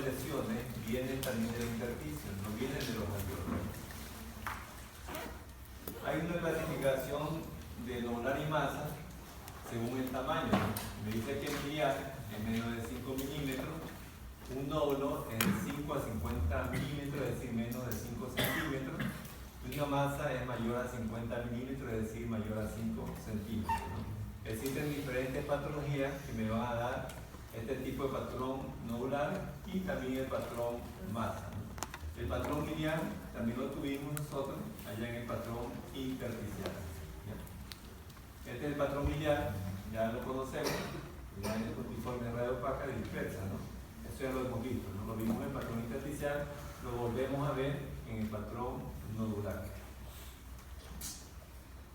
lesiones vienen también del intersticio, no vienen de los alveolos. Hay una clasificación de nodular y masa según el tamaño. Me dice que el miliar es menos de 5 milímetros, un nódulo es de 5 a 50 milímetros, es decir, menos de 5 centímetros, y una masa es mayor a 50 milímetros, es decir, mayor a 5 centímetros, ¿no? Existen diferentes patologías que me van a dar este tipo de patrón nodular y también el patrón masa, ¿no? El patrón miliar también lo tuvimos nosotros allá en el patrón intersticial, ¿ya? Este es el patrón miliar, ya lo conocemos, ya en el puntiforme radio opaca dispersa, ¿no? Eso ya lo hemos visto, ¿no? Lo vimos en el patrón intersticial, lo volvemos a ver en el patrón nodular.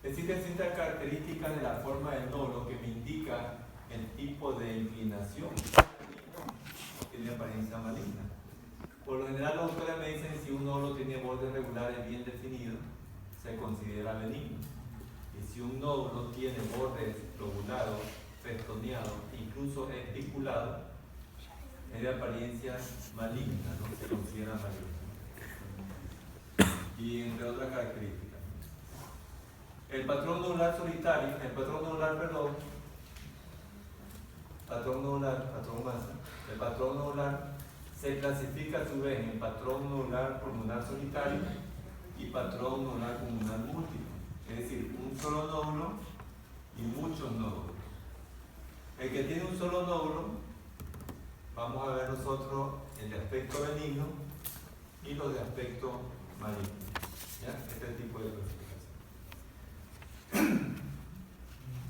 Existen ciertas características de la forma del nódulo que me indican el tipo de inclinación que tiene apariencia maligna. Por lo general los autores me dicen si un nódulo tiene bordes regulares bien definidos, se considera benigno. Y si un nódulo tiene bordes lobulados, festoneados, incluso esticulados, es de apariencia maligna, ¿no? Se considera maligno. Y entre otras características. El patrón nodular solitario, patrón masa. El patrón nodular se clasifica a su vez en patrón nodular pulmonar solitario y patrón nodular pulmonar múltiple. Es decir, un solo nódulo y muchos nódulos. El que tiene un solo nódulo, vamos a ver nosotros el de aspecto benigno y los de aspecto maligno. ¿Ya? Este tipo de clasificación.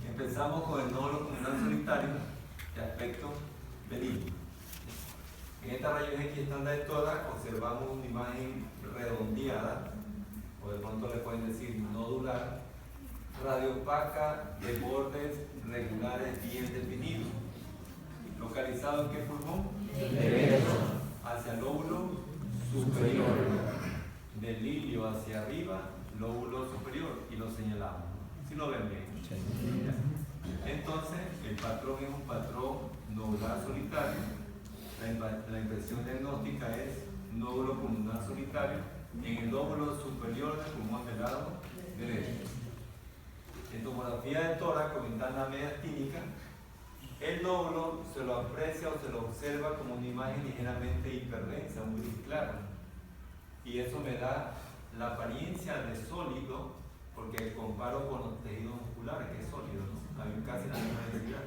Empezamos con el nódulo pulmonar solitario de aspecto benigno. En esta rayos X estándar de tórax observamos una imagen redondeada, o de pronto le pueden decir nodular, radiopaca de bordes regulares bien definidos. ¿Localizado en qué pulmón? Derecho. Hacia el lóbulo superior. Del ilio hacia arriba, lóbulo superior, y lo señalamos. ¿Sí lo ven bien? Entonces, el patrón es un patrón nodular solitario. La impresión diagnóstica es nódulo pulmonar solitario en el lóbulo superior del pulmón del lado derecho. En tomografía de tórax con ventana mediastínica, el nódulo se lo aprecia o se lo observa como una imagen ligeramente hiperdensa, un gris claro. Y eso me da la apariencia de sólido, porque comparo con los tejidos musculares, que es sólido, ¿no? Hay casi la misma densidad.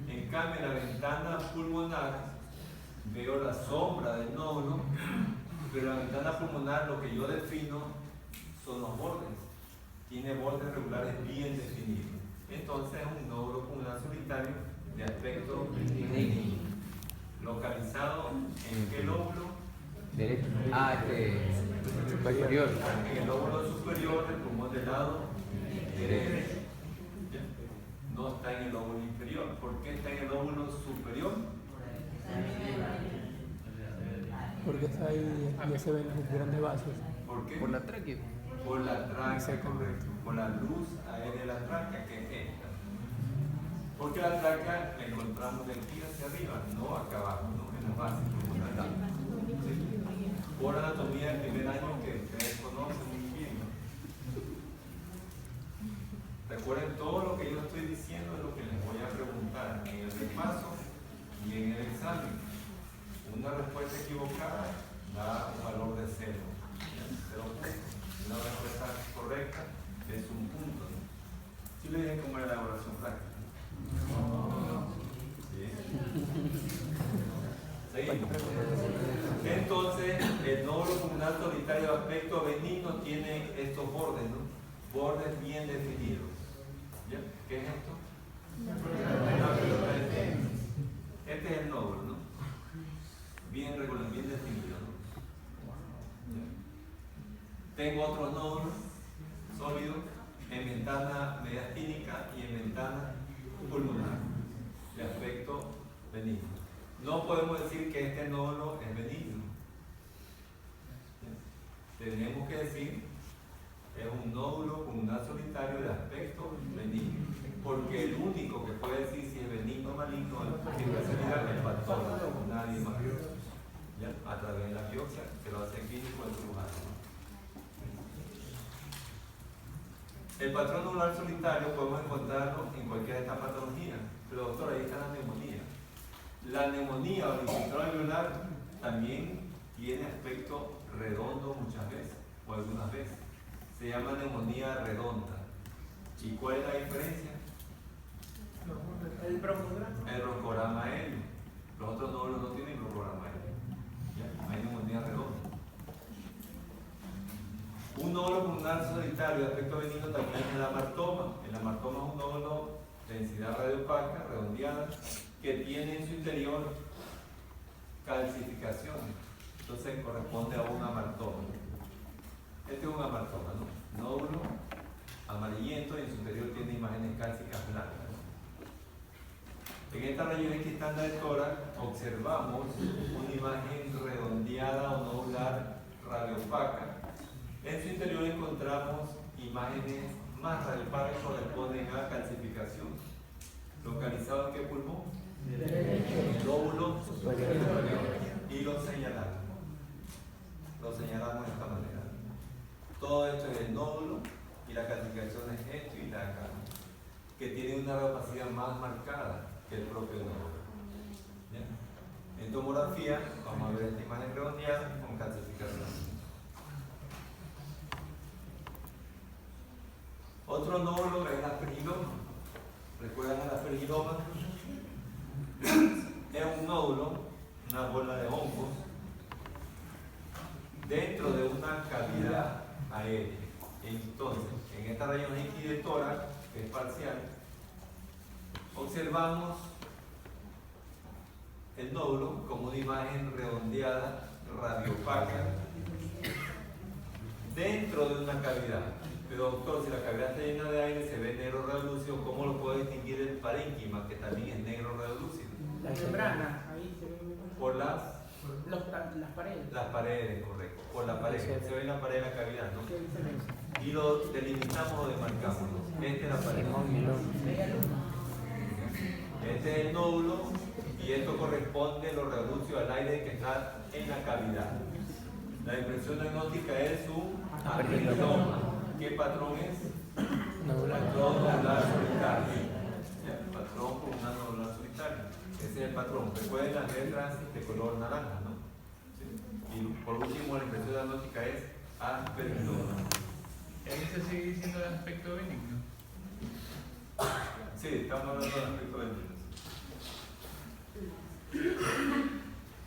En cambio, en la ventana pulmonar veo la sombra del nódulo, pero en la ventana pulmonar lo que yo defino son los bordes. Tiene bordes regulares bien definidos. Entonces es un nódulo pulmonar solitario de aspecto benigno. Localizado en qué lóbulo? Derecho. Superior. En el lóbulo superior del pulmón del lado derecho. No está en el lóbulo inferior. ¿Por qué está en el lóbulo superior? Porque está ahí, ya se ven los grandes vasos. ¿Por qué? Por la tráquea. Por la tráquea, correcto. Por la luz aérea de la tráquea, que es esta. Porque la tráquea la encontramos de aquí hacia arriba, no acá abajo, ¿no? En la base pulmonar. ¿Sí? Por anatomía del primer año que ustedes conocen muy bien, ¿no? Recuerden todo lo que yo estoy diciendo es lo que les voy a preguntar en el repaso y en el examen. Una respuesta equivocada da un valor de 0. 0 puntos. Una respuesta correcta es un punto, ¿no? ¿Sí le dije cómo era la elaboración práctica? No. ¿Sí? Seguimos. Entonces, el nódulo pulmonar solitario de aspecto benigno tiene estos bordes, ¿no? Bordes bien definidos. ¿Ya? ¿Qué es esto? Este es el nódulo, ¿no? Bien regular, bien definido, ¿no? Tengo otros nódulos sólidos en ventana mediastínica y en ventana pulmonar de aspecto benigno. No podemos decir que este nódulo es benigno. Tenemos que decir que es un nódulo pulmonar solitario de aspecto benigno, porque el único que puede decir si es benigno o maligno es el patólogo, nadie más. biopsia, se lo hace clínico en cirujano, ¿no? El patrón nodular solitario podemos encontrarlo en cualquier de estas patologías, pero doctor, ahí está la neumonía. La neumonía o el infiltrado alveolar también tiene aspecto redondo muchas veces, o algunas veces. Se llama neumonía redonda. ¿Y cuál es la diferencia? El broncograma. El broncograma aéreo. Los otros nódulos no tienen broncograma aéreo. ¿Ya? Hay neumonía redonda. Un nódulo pulmonar solitario de aspecto benigno también es el amartoma. El amartoma es un nódulo de densidad radiopaca, redondeada, que tiene en su interior calcificaciones. Entonces corresponde a un amartoma. Este es un amartoma, ¿no? Nódulo amarillento y en su interior tiene imágenes cálcicas blancas. En esta rayón X estándar de tórax observamos una imagen redondeada o nodular radiopaca. En su interior encontramos imágenes más radiopacas que corresponden a calcificación. ¿Localizado en qué pulmón? En el lóbulo superior. Y lo señalamos. Lo señalamos de esta manera. Todo esto es el nódulo y la calcificación es esto y la acá, que tiene una radiopacidad más marcada que el propio nódulo. ¿Ya? En tomografía vamos a ver esta imagen redondeada con calcificación. Otro nódulo es el aspergiloma. ¿Recuerdan el aspergiloma? Es un nódulo, una bola de hongos, dentro de una cavidad aérea. Entonces, en esta región X de tórax, que es parcial, observamos el nódulo como una imagen redondeada, radiopaca, dentro de una cavidad. Pero doctor, si la cavidad está llena de aire, se ve negro radiolúcido, ¿cómo lo puede distinguir el parénquima, que también es negro radiolúcido? La membrana, ahí se ve. Por las paredes. Las paredes, correcto. Por la pared, se ve en la pared de la cavidad, ¿no? ¿Qué diferencia? Y lo delimitamos o demarcamos. Esta es la pared. Este es el nódulo y esto corresponde, lo reduce al aire que está en la cavidad. La impresión diagnóstica es un aspergiloma. ¿Qué patrón es? Patrón nodular solitario. Patrón pulmonar nodular solitario. Ese es el patrón. Recuerden las letras de color naranja, ¿no? ¿Sí? Y por último, la impresión diagnóstica es aspergiloma. ¿Ese sigue siendo el aspecto benigno? Sí, estamos hablando del aspecto benigno.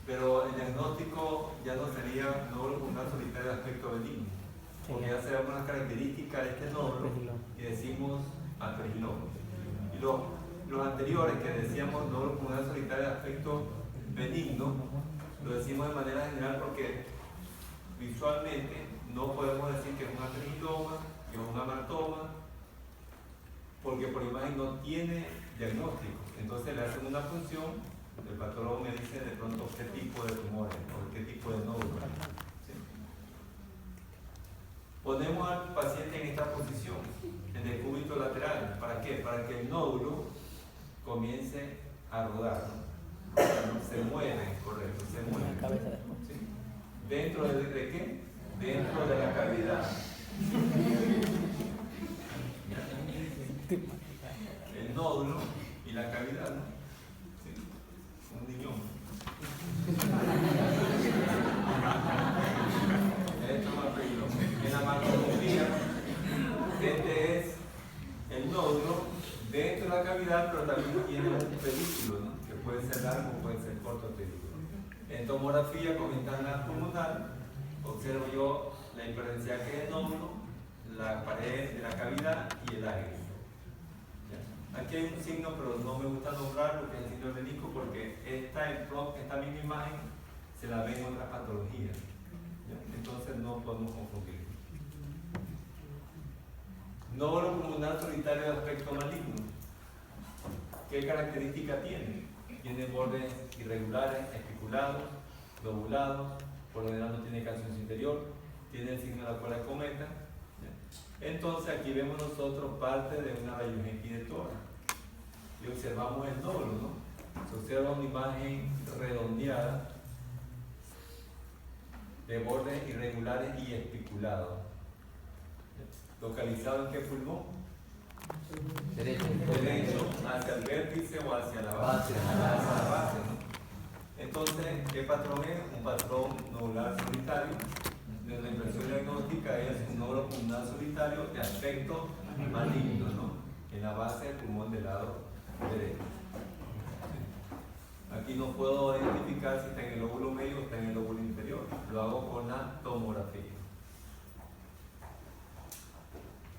Pero el diagnóstico ya no sería nódulo pulmonar solitario de aspecto benigno, porque ya sabemos las características de este nódulo y decimos aspergiloma. Y los anteriores que decíamos nódulo pulmonar solitario de aspecto benigno, lo decimos de manera general porque visualmente no podemos decir que es un aspergiloma, que es un amartoma, porque por imagen no tiene diagnóstico. Entonces le hacen una función, el patólogo me dice de pronto qué tipo de tumores o qué tipo de nódulo. ¿Sí? Ponemos al paciente en esta posición, en el cúbito lateral. ¿Para qué? Para que el nódulo comience a rodar, ¿no? Se mueve, correcto, se mueve. ¿Sí? ¿Dentro de qué? Dentro de la cavidad. El nódulo y la cavidad, ¿no? ¿Sí? Un niñón. Esto es más peligroso. En la macroscopía, este es el nódulo dentro de la cavidad, pero también tiene un pedúnculo, ¿no? Que puede ser largo o puede ser corto el pedúnculo. En tomografía con ventana pulmonar, observo yo la hiperdensidad que es el nódulo, la pared de la cavidad y el aire. Aquí hay un signo, pero no me gusta nombrarlo, que es el signo del menisco, porque esta misma imagen se la ve en otras patologías. ¿Ya? Entonces no podemos confundir. Nódulo pulmonar solitario de aspecto maligno. ¿Qué característica tiene? Tiene bordes irregulares, espiculados, lobulados, por lo general no tiene calcio en su interior, tiene el signo de la cola de cometa. Entonces aquí vemos nosotros parte de una rayón X de tórax y observamos el nódulo, ¿no? Se observa una imagen redondeada de bordes irregulares y espiculados. ¿Localizado en qué pulmón? Derecho. Derecho, hacia el vértice o hacia la base. Hacia la base, ¿no? Entonces, ¿qué patrón es? Un patrón nodular solitario. Nuestra impresión diagnóstica es un nódulo pulmonar solitario de aspecto maligno, ¿no? En la base del pulmón del lado derecho. Aquí no puedo identificar si está en el lóbulo medio o está en el lóbulo inferior. Lo hago con la tomografía.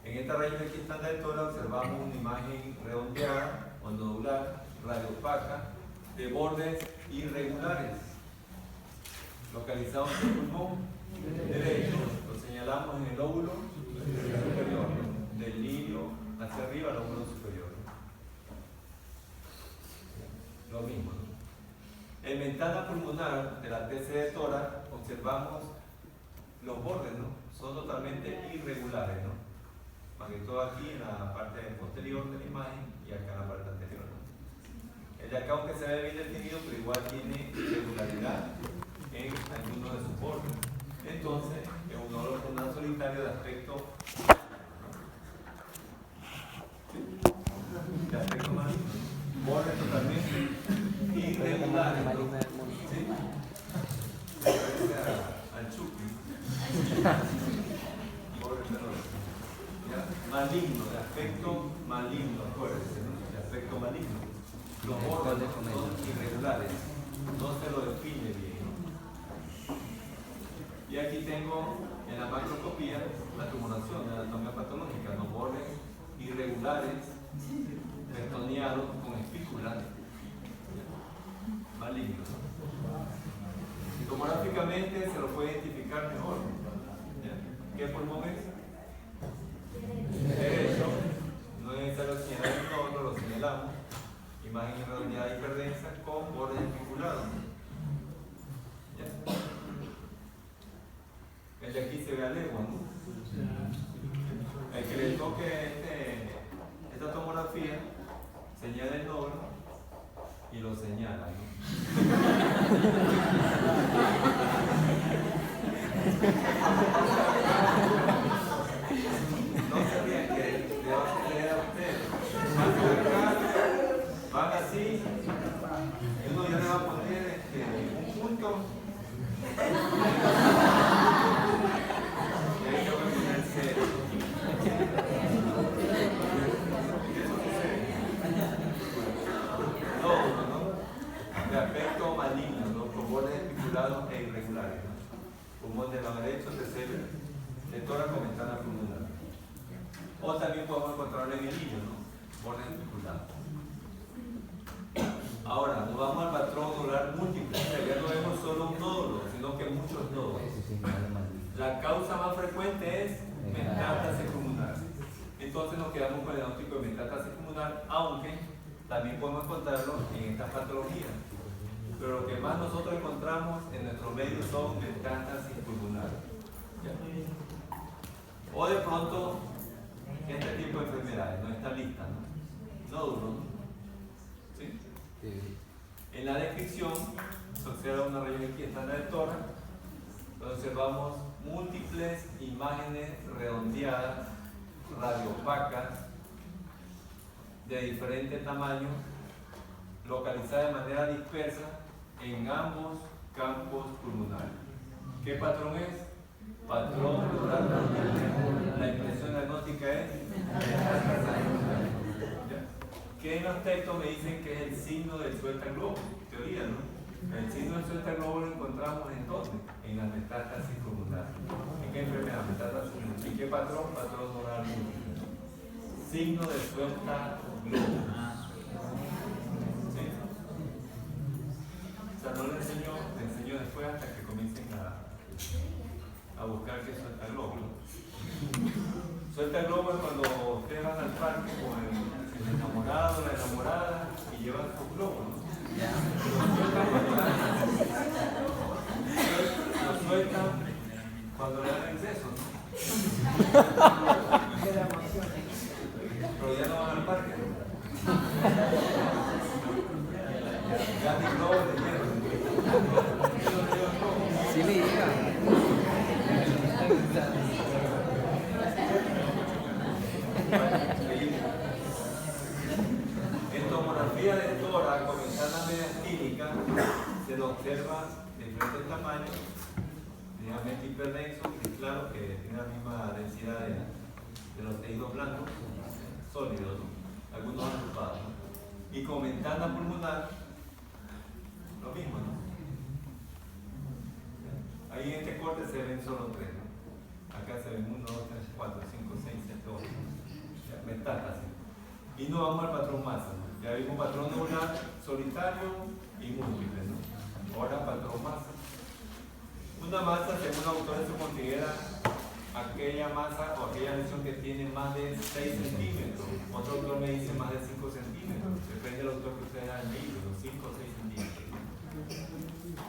En esta región aquí estándar de tórax observamos una imagen redondeada o nodular, radiopaca, de bordes irregulares, localizados en el pulmón derecho. Lo señalamos en el lóbulo superior, del lirio hacia arriba al lóbulo superior. Lo mismo, ¿no? En ventana pulmonar de la TC de tórax observamos los bordes, ¿no? Son totalmente irregulares, ¿no? Más que todo aquí en la parte posterior de la imagen y acá en la parte anterior, ¿no? El de acá, aunque se ve bien definido, pero igual tiene irregularidad en alguno de sus bordes. Entonces, es un nódulo pulmonar solitario de aspecto, ¿sí? De aspecto maligno, bordes totalmente irregulares, ¿no? ¿Sí? Se parece al Chucky. Bordes menores. Maligno, de aspecto maligno, acuérdense, ¿no? De aspecto maligno. Los bordes son irregulares, no se lo define bien, ¿no? Y aquí tengo en la macroscopía la tumoración, la anatomía patológica, los bordes irregulares, peritoneados con espículas malignos. Tomográficamente se lo puede identificar mejor. ¿Ya? ¿Qué pulmón es? Derecho. No es necesario señalar el nódulo, lo señalamos. Imagen redondeada hiperdensa con bordes espiculados. ¿Ya? El de aquí se ve a legua, ¿no? El que le toque esta tomografía señala el nódulo y lo señala, ¿no? No se rían, que le va a suceder a ustedes. Van así, y uno ya le va a poner un punto. Y ahí le va a poner cero. Eso sucede. No, de aspecto maligno, ¿no? Con bordes espiculados e irregulares, ¿no? Pulmón del lado derecho, tercero, de tórax con ventana pulmonar. O también podemos encontrarlo en el lirio, ¿no? Bordes espiculados. Ahora, nos vamos al patrón nodular múltiple. O sea, ya no vemos solo un nódulo, sino que muchos nódulos. La causa más frecuente es metástasis pulmonar. Entonces nos quedamos con el diagnóstico de metástasis pulmonar, aunque también podemos encontrarlo en estas patologías. Pero lo que más nosotros encontramos en nuestro medio son metástasis pulmonar. ¿Ya? O de pronto, este tipo de enfermedades, no está lista, ¿no? Nódulos, ¿no? ¿Sí? Sí. En la descripción se observa una región aquí estándar de tórax, donde observamos múltiples imágenes redondeadas, radiopacas, de diferente tamaño, localizadas de manera dispersa en ambos campos pulmonares. ¿Qué patrón es? Patrón nodular múltiple. La impresión diagnóstica es que en los textos me dicen que es el signo del suelta globo, teoría, ¿no? El signo del suelta globo lo encontramos en dónde? En la metástasis pulmonar. ¿En qué enfermedad? Metástasis pulmonar. ¿Y qué patrón? Patrón nodular múltiple. Signo del suelta globo. ¿Sí? O sea, no le enseño después hasta que comiencen a buscar qué suelta globo. Suelta globo es cuando ustedes van al parque con el enamorado, la enamorada y llevan su globo, ¿no? Lo sueltan cuando le dan exceso, ¿no? Pero ya no van al parque, ¿no? Ya ni globo le llevan. Sí le llega. se lo observa de diferentes tamaños, ligeramente hiperdenso, y claro que tiene la misma densidad de los tejidos blancos, sólidos, ¿no? Algunos agrupados, ¿no? Y con ventana pulmonar, lo mismo, ¿no? Ahí en este corte se ven solo 3, ¿no? Acá se ven 1, 2, 3, 4, 5, 6, 7, 8. Metástasis. Y no vamos al patrón masa, ¿no? Ya vimos patrón nodular, solitario y múltiple, ¿no? Ahora patrón masa. Una masa, según autores, se considera aquella masa o aquella lesión que tiene más de 6 centímetros. Otro autor me dice más de 5 centímetros. Depende del autor que ustedes hayan leído, 5 o 6 centímetros.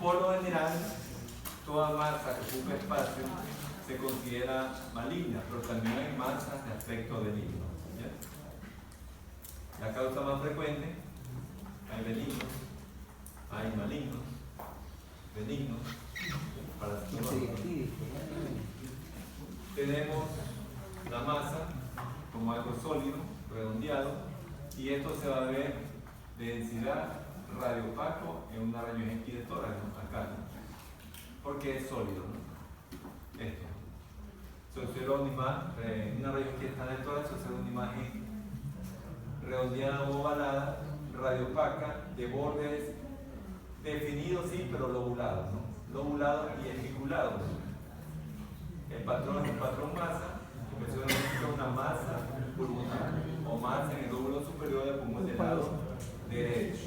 Por lo general, toda masa que ocupa espacio se considera maligna, pero también hay masas de aspecto benigno. ¿Ya? La causa más frecuente, hay benignos, hay malignos, benignos, parasitológicos. Tenemos la masa como algo sólido, redondeado, y esto se va a ver de densidad radiopaco en una rayos X de tórax, ¿no? Acá, ¿no? Porque es sólido, ¿no? Esto. Se observa una rayos X está en el tórax, se observa una imagen redondeada o ovalada, radiopaca, de bordes definidos, sí, pero lobulados, ¿no? Lobulados y esticulados. El patrón es un patrón masa, que es una masa pulmonar o masa en el lóbulo superior del pulmón del lado derecho.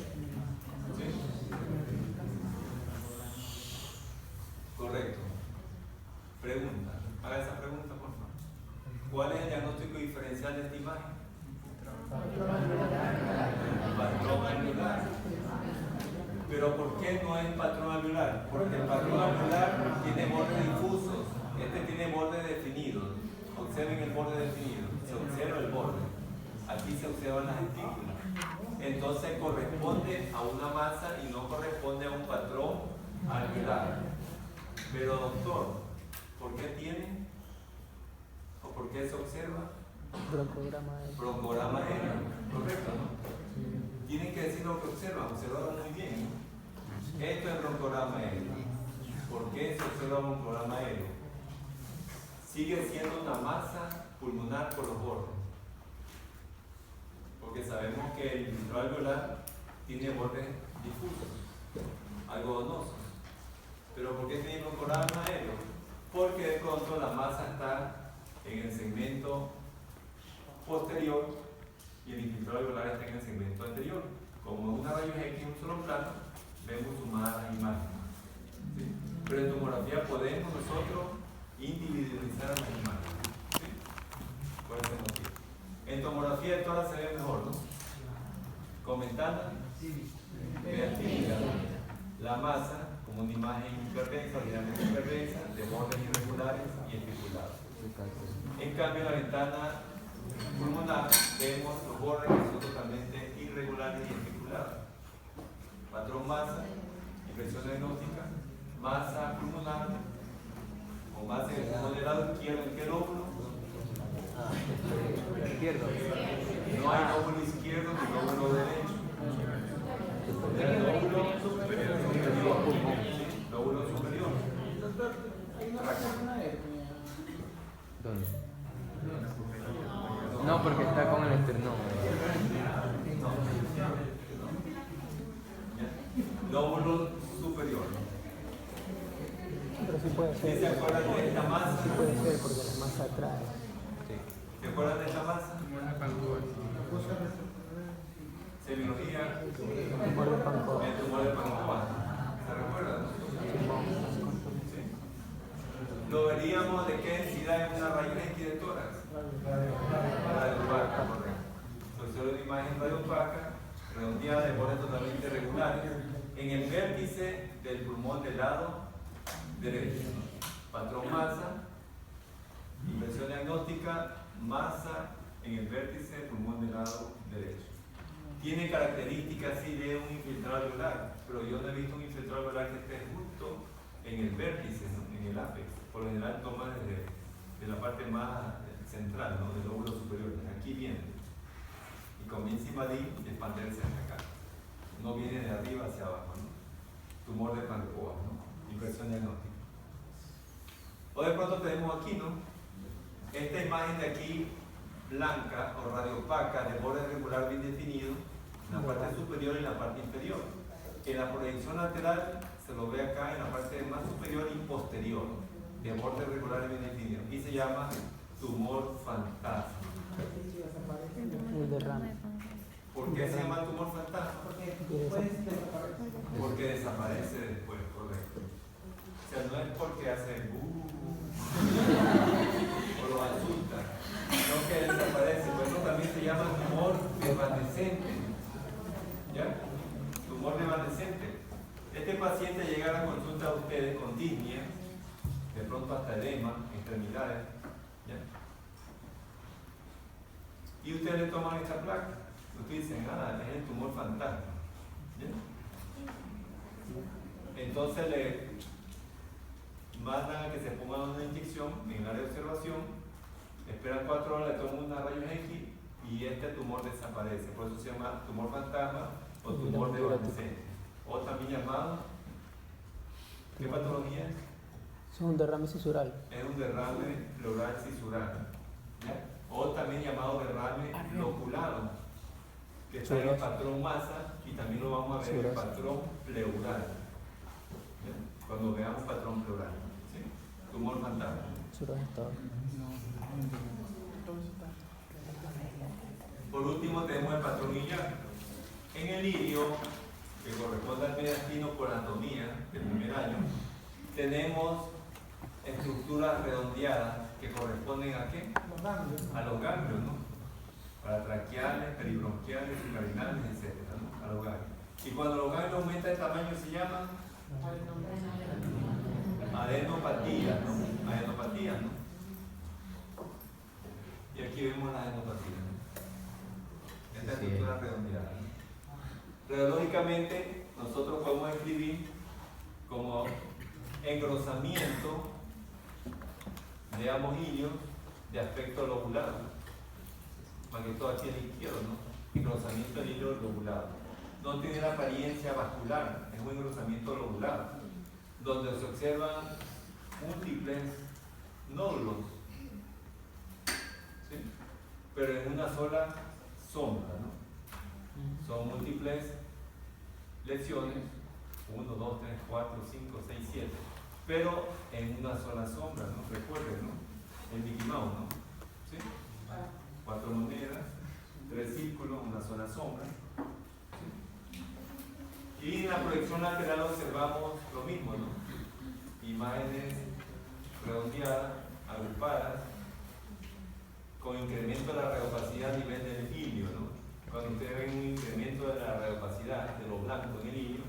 ¿Sí? Correcto. Pregunta. Haga esa pregunta, por favor. ¿Cuál es el diagnóstico diferencial de esta imagen? Patrón alveolar. Pero ¿por qué no es patrón alveolar? Porque el patrón alveolar tiene bordes difusos. Este tiene bordes definidos. Observen el borde definido. Se observa el borde. Aquí se observan las estípulas. Entonces corresponde a una masa y no corresponde a un patrón alveolar. Pero doctor, ¿por qué tiene? ¿O por qué se observa? Broncograma aéreo. Correcto, ¿no? Tienen que decir lo que observan. Observaron muy bien, ¿no? Esto es broncograma aéreo. ¿Por qué se observa broncograma aéreo? Sigue siendo una masa pulmonar por los bordes. Porque sabemos que el filtro alveolar tiene bordes difusos, algodonosos. ¿Pero por qué tiene broncograma aéreo? Porque de pronto la masa está en el segmento posterior y el infiltrado alveolar está en el segmento anterior. Como en una rayos X en un solo plano, vemos sumadas las imágenes. ¿Sí? Pero en tomografía podemos nosotros individualizar las imágenes. ¿Sí? Por ese motivo. En tomografía de tórax se ve mejor, ¿no? Con ventana, vertical. La masa como una imagen hiperdensa, ligeramente hiperdensa, de bordes irregulares y estipulados. En cambio, en la ventana pulmonar vemos los bordes que son totalmente irregulares y estipulados. Patrón masa, impresión diagnóstica, masa pulmonar, o masa en el pulmón del lado izquierdo, ¿en qué lóbulo? Izquierdo. No hay lóbulo izquierdo ni lóbulo derecho. El lóbulo superior. Lóbulo superior. Doctor, hay una persona de... ¿Dónde? No, porque está con el esternón. Lóbulo superior. Pero sí puede ¿Sí ser. se acuerdan de esta masa? Sí puede ser porque la masa atrae. ¿Se acuerdan de esta masa? Como una pancoa. Semiología, Tumor de Pancoa. el tumor de Pancoa. ¿Se recuerdan? Sí. Lo veríamos de qué densidad en una rayos X de tórax. Radiopaca, correcto. Entonces, una imagen radiopaca, redondeada de bordes totalmente regulares, en el vértice del pulmón del lado derecho. Patrón masa, inversión diagnóstica, masa en el vértice del pulmón del lado derecho. Tiene características sí de un infiltrado alveolar, pero yo no he visto un infiltrado alveolar que esté justo en el vértice, ¿no? En el ápex. Por lo general toma desde la parte más central, ¿no? Del lóbulo superior. Aquí viene y comienza a invadir y expandirse hacia acá. No viene de arriba hacia abajo, ¿no? tumor de Pancoa, ¿no? Impresión diagnóstica. O de pronto tenemos aquí, ¿no? Esta imagen de aquí, blanca o radiopaca, de borde regular bien definido, en la parte superior y en la parte inferior. En la proyección lateral se lo ve acá en la parte más superior y posterior, de borde regular bien definido. Y se llama tumor fantasma. El derrame. ¿Por qué se llama tumor fantasma? Porque desaparece después, correcto. O sea, no es porque hace o lo asusta, sino que desaparece. Por eso también se llama tumor evanescente. ¿Ya? Tumor evanescente. Este paciente llega a la consulta de ustedes con disnea, de pronto hasta edema, extremidades. ¿Ya? Y ustedes le toman esta placa. Ustedes dicen, es el tumor fantasma. ¿Ya? Entonces le mandan a que se pongan una inyección en el área de observación, esperan 4 horas, le toman una rayos X y este tumor desaparece. Por eso se llama tumor fantasma o tumor de evanescente. O también llamado, ¿qué patología es? Es un derrame cisural. Es un derrame pleural cisural. ¿Ya? O también llamado derrame loculado, que está en el patrón masa y también lo vamos a ver en el patrón pleural. ¿Ya? Cuando veamos patrón pleural. ¿Sí? Tumor fantasma. Por último tenemos el patrón iliar. En el ilio, que corresponde al mediastino por anatomía del primer año, tenemos estructuras redondeadas que corresponden ¿a qué? A los ganglios, ¿no? Paratraqueales, peribronquiales, suprarenales, etc., ¿no? A los ganglios. Y cuando los ganglios aumentan de tamaño se llama adenopatía, ¿no? Adenopatía, ¿no? Y aquí vemos la adenopatía, ¿no? Esta estructura redondeada, ¿no? Radiológicamente, nosotros podemos escribir como engrosamiento de ambos ilios de aspecto lobulado, más que todo aquí en el izquierdo, ¿no? Engrosamiento del hilo lobulado. No tiene la apariencia vascular, es un engrosamiento lobulado, donde se observan múltiples nódulos, ¿sí? Pero en una sola sombra, ¿no? Son múltiples lesiones, 1, 2, 3, 4, 5, 6, 7, pero en una sola sombra, ¿no? Recuerden, ¿no? El Mickey Mouse, ¿no? ¿Sí? 4 monedas, 3 círculos, una sola sombra. ¿Sí? Y en la proyección lateral observamos lo mismo, ¿no? Imágenes redondeadas, agrupadas, con incremento de la radiopacidad a nivel del ilio, ¿no? Cuando ustedes ven un incremento de la radiopacidad de lo blanco en el ilio,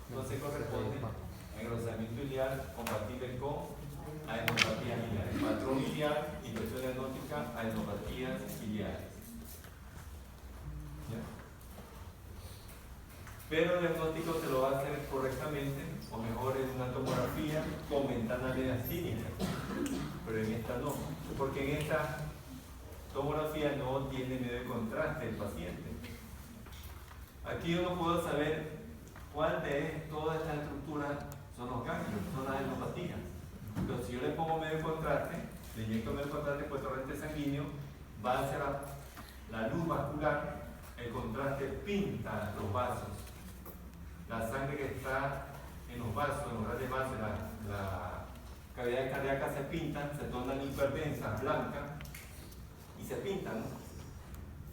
entonces corresponde a engrosamiento iliar compatible con adenopatías iliares. Patrón iliar, impresión diagnóstica, adenopatías iliares. ¿Ya? Pero el diagnóstico se lo va a hacer correctamente, o mejor en una tomografía con ventana mediastínica, pero en esta no, porque en esta tomografía no tiene medio de contraste el paciente. Aquí uno puede saber cuál de todas estas estructuras son los ganglios, son las adenopatías. Entonces, si yo le pongo medio de contraste, le inyecto medio de contraste por torrente sanguíneo, va a hacer la luz vascular, el contraste pinta los vasos. La sangre que está en los vasos, en los grandes vasos, la cavidad cardíaca se pintan, se tornan hiperdensas, blancas, y se pintan, ¿no?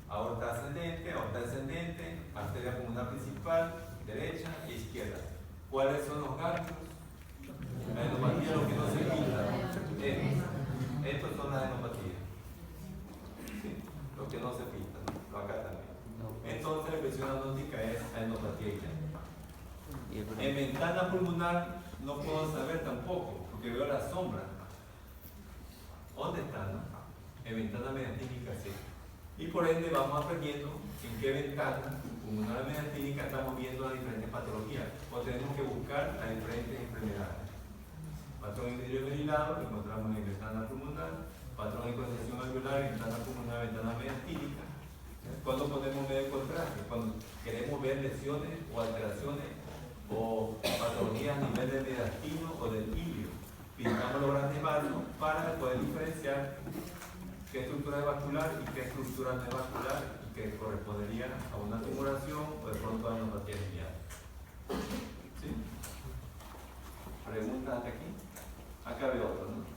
Aorta ascendente, aorta descendente, arteria pulmonar principal, derecha e izquierda. ¿Cuáles son los ganglios? La adenopatía, lo que no se pinta. Estos son las adenopatías. ¿Sí? Lo que no se pinta, ¿no? Lo acá también. Entonces la impresión diagnóstica es adenopatía iliar. En ventana pulmonar no puedo saber tampoco, porque veo la sombra. ¿Dónde está, no? En ventana mediastínica sí. Y por ende vamos aprendiendo en qué ventana pulmonar mediastínica estamos viendo las diferentes patologías, o tenemos que buscar las diferentes enfermedades. Patrón interior verilado lo encontramos en ventana pulmonar, patrón de concentración alveolar en ventana pulmonar, ventana mediastínica. ¿Cuándo ponemos medio de contraste? Cuando queremos ver lesiones o alteraciones o patologías a nivel del mediastino o del ilio. Pintamos los grandes vasos para poder diferenciar qué estructura es vascular y qué estructura no es vascular y que corresponderían a una tumoración o de pronto a una neuropatía lineal. ¿Sí? ¿Preguntas hasta aquí? Acá veo otro, ¿no?